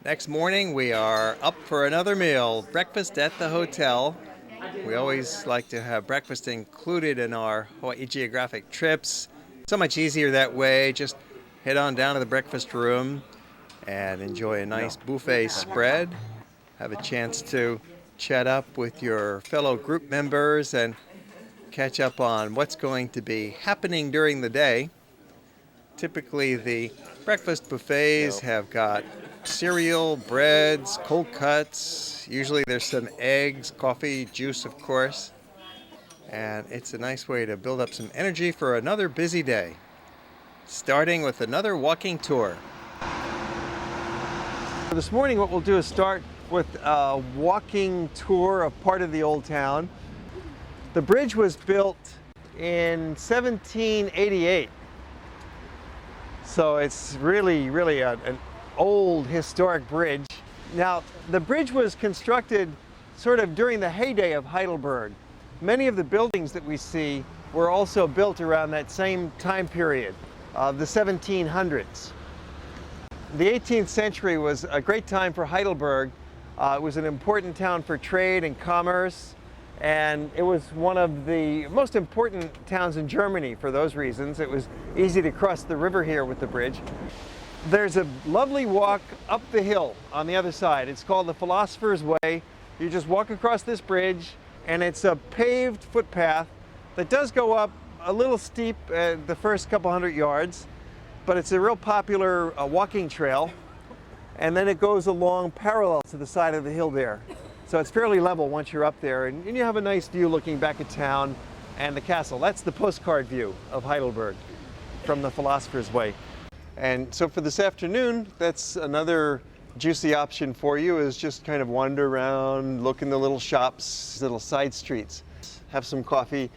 Next morning, we are up for another meal, breakfast at the hotel. We always like to have breakfast included in our Hawaii geographic trips. So much easier that way. Just head on down to the breakfast room and enjoy a nice buffet spread. Have a chance to chat up with your fellow group members and catch up on what's going to be happening during the day. Typically, the breakfast buffets have got cereal, breads, cold cuts. Usually there's some eggs, coffee, juice, of course. And it's a nice way to build up some energy for another busy day. Starting with another walking tour. This morning what we'll do is start with a walking tour of part of the old town. The bridge was built in 1788. So it's really an old historic bridge. Now, the bridge was constructed sort of during the heyday of Heidelberg. Many of the buildings that we see were also built around that same time period, the 1700s. The 18th century was a great time for Heidelberg. It was an important town for trade and commerce, and it was one of the most important towns in Germany for those reasons. It was easy to cross the river here with the bridge. There's a lovely walk up the hill on the other side. It's called the Philosopher's Way. You just walk across this bridge, and it's a paved footpath that does go up a little steep the first couple hundred yards, but it's a real popular walking trail, and then it goes along parallel to the side of the hill there. So it's fairly level once you're up there, and you have a nice view looking back at town and the castle. That's the postcard view of Heidelberg from the Philosopher's Way. And so for this afternoon, that's another juicy option for you, is just kind of wander around, look in the little shops, little side streets, have some coffee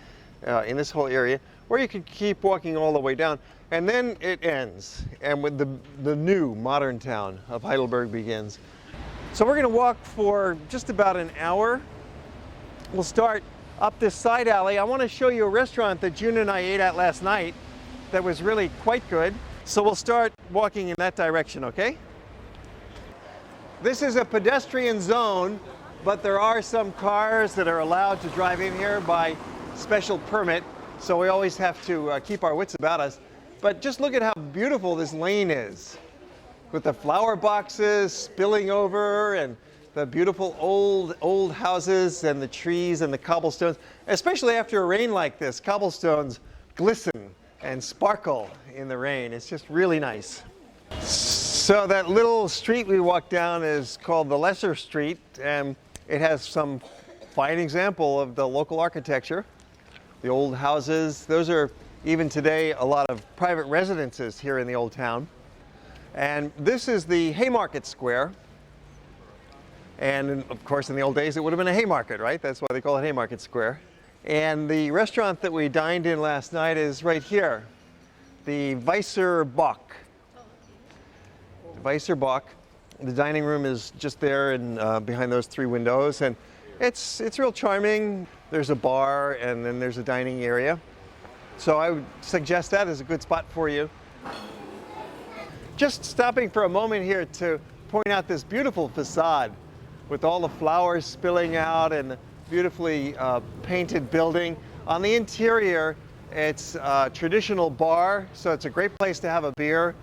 in this whole area, or you could keep walking all the way down. And then it ends, and with the new modern town of Heidelberg begins. So we're going to walk for just about an hour. We'll start up this side alley. I want to show you a restaurant that June and I ate at last night that was really quite good. So we'll start walking in that direction, okay? This is a pedestrian zone, but there are some cars that are allowed to drive in here by special permit, so we always have to keep our wits about us. But just look at how beautiful this lane is, with the flower boxes spilling over and the beautiful old houses and the trees and the cobblestones. Especially after a rain like this, cobblestones glisten and sparkle in the rain. It's just really nice. So that little street we walked down is called the Lesser Street, and it has some fine example of the local architecture. The old houses, those are even today a lot of private residences here in the old town. And this is the Haymarket Square. And of course, in the old days, it would have been a Haymarket, right? That's why they call it Haymarket Square. And the restaurant that we dined in last night is right here, the Weißer Bock. Weißer Bock. The dining room is just there and behind those three windows, and it's real charming. There's a bar, and then there's a dining area. So I would suggest that as a good spot for you. Just stopping for a moment here to point out this beautiful facade with all the flowers spilling out and the beautifully painted building. On the interior, it's a traditional bar, so it's a great place to have a beer.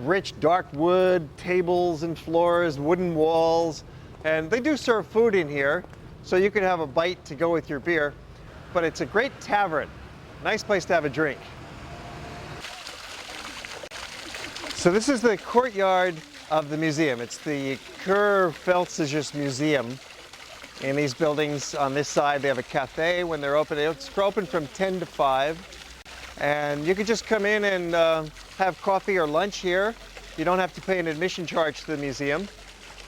Rich dark wood, tables and floors, wooden walls, and they do serve food in here, so you can have a bite to go with your beer. But it's a great tavern, nice place to have a drink. So this is the courtyard of the museum. It's the Kurpfälzisches Museum. In these buildings on this side, they have a cafe when they're open. It's open from 10 to 5. And you could just come in and have coffee or lunch here. You don't have to pay an admission charge to the museum.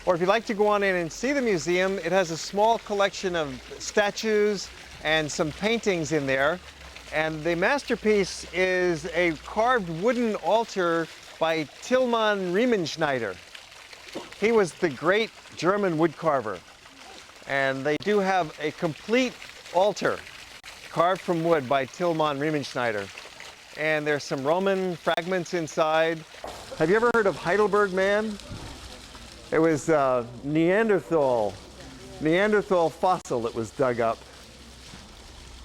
Or if you'd like to go on in and see the museum, it has a small collection of statues and some paintings in there. And the masterpiece is a carved wooden altar by Tilman Riemenschneider. He was the great German woodcarver. And they do have a complete altar carved from wood by Tilman Riemenschneider. And there's some Roman fragments inside. Have you ever heard of Heidelberg man? It was Neanderthal fossil that was dug up.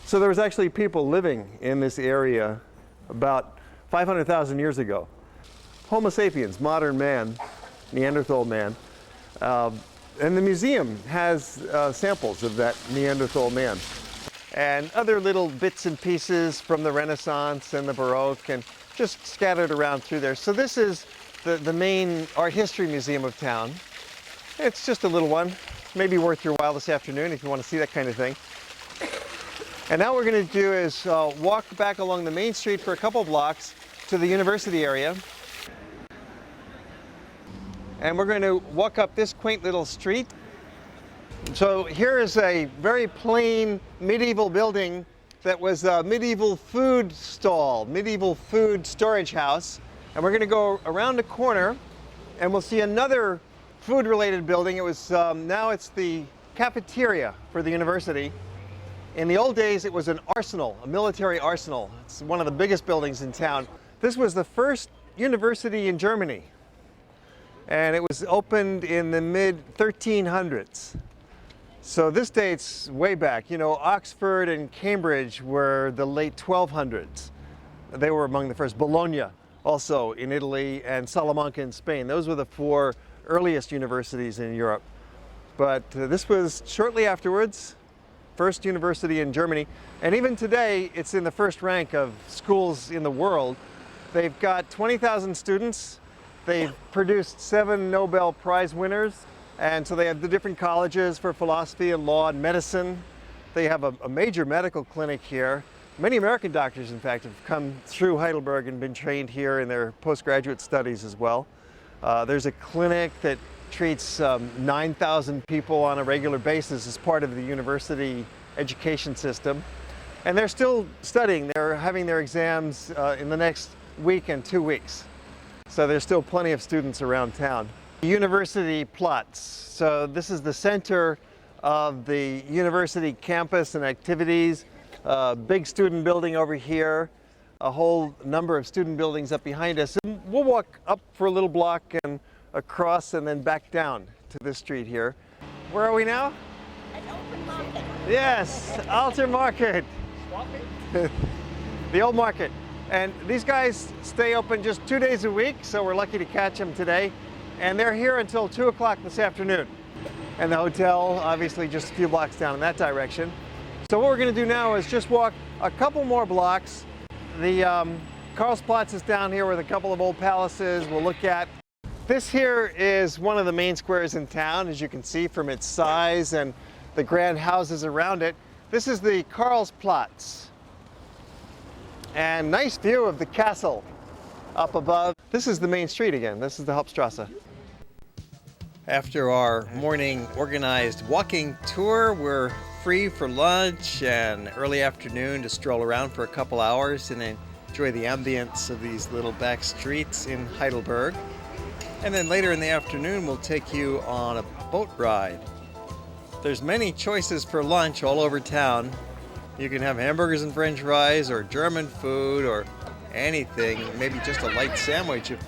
So there was actually people living in this area about 500,000 years ago. Homo sapiens, modern man, Neanderthal man. And the museum has samples of that Neanderthal man. And other little bits and pieces from the Renaissance and the Baroque, and just scattered around through there. So this is the main art history museum of town. It's just a little one, maybe worth your while this afternoon if you want to see that kind of thing. And now what we're going to do is walk back along the main street for a couple blocks to the university area. And we're going to walk up this quaint little street. So here is a very plain medieval building that was a medieval food stall, medieval food storage house. And we're going to go around the corner and we'll see another food-related building. It was now it's the cafeteria for the university. In the old days, it was an arsenal, a military arsenal. It's one of the biggest buildings in town. This was the first university in Germany, and it was opened in the mid-1300s. So this dates way back. You know, Oxford and Cambridge were the late 1200s. They were among the first. Bologna, also in Italy, and Salamanca in Spain. Those were the four earliest universities in Europe. But this was shortly afterwards, first university in Germany. And even today, it's in the first rank of schools in the world. They've got 20,000 students. They've produced 7 Nobel Prize winners. And so they have the different colleges for philosophy and law and medicine. They have a major medical clinic here. Many American doctors, in fact, have come through Heidelberg and been trained here in their postgraduate studies as well. There's a clinic that treats 9,000 people on a regular basis as part of the university education system. And they're still studying. They're having their exams in the next week and 2 weeks. So there's still plenty of students around town. University Platz. So this is the center of the university campus and activities. Big student building over here. A whole number of student buildings up behind us. And we'll walk up for a little block and across and then back down to this street here. Where are we now? An open market. Yes, Alter Market. The old market. And these guys stay open just 2 days a week, so we're lucky to catch them today. And they're here until 2 o'clock this afternoon. And the hotel, obviously, just a few blocks down in that direction. So what we're going to do now is just walk a couple more blocks. The Karlsplatz is down here with a couple of old palaces we'll look at. This here is one of the main squares in town, as you can see from its size and the grand houses around it. This is the Karlsplatz. And nice view of the castle up above. This is the main street again. This is the Hauptstrasse. After our morning organized walking tour, we're free for lunch and early afternoon to stroll around for a couple hours and enjoy the ambience of these little back streets in Heidelberg. And then later in the afternoon, we'll take you on a boat ride. There's many choices for lunch all over town. You can have hamburgers and french fries or German food or anything, maybe just a light sandwich if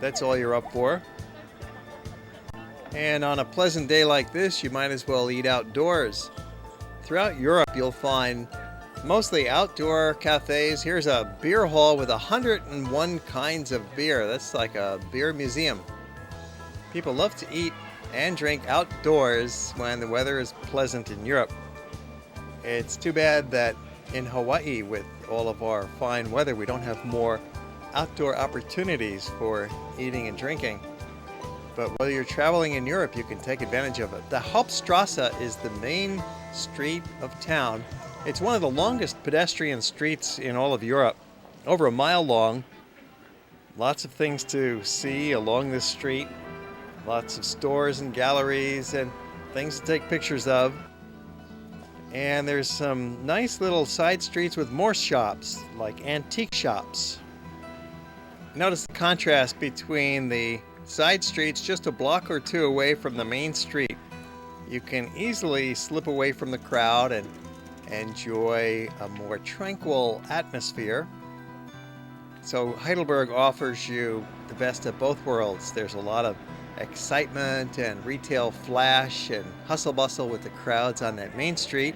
that's all you're up for. And on a pleasant day like this, you might as well eat outdoors. Throughout Europe, you'll find mostly outdoor cafes. Here's a beer hall with 101 kinds of beer. That's like a beer museum. People love to eat and drink outdoors when the weather is pleasant in Europe. It's too bad that in Hawaii, with all of our fine weather, we don't have more outdoor opportunities for eating and drinking. But while you're traveling in Europe, you can take advantage of it. The Hauptstrasse is the main street of town. It's one of the longest pedestrian streets in all of Europe, over a mile long. Lots of things to see along this street. Lots of stores and galleries and things to take pictures of. And there's some nice little side streets with more shops, like antique shops. Notice the contrast between the side streets just a block or two away from the main street. You can easily slip away from the crowd and enjoy a more tranquil atmosphere. So Heidelberg offers you the best of both worlds. There's a lot of excitement and retail flash and hustle bustle with the crowds on that main street.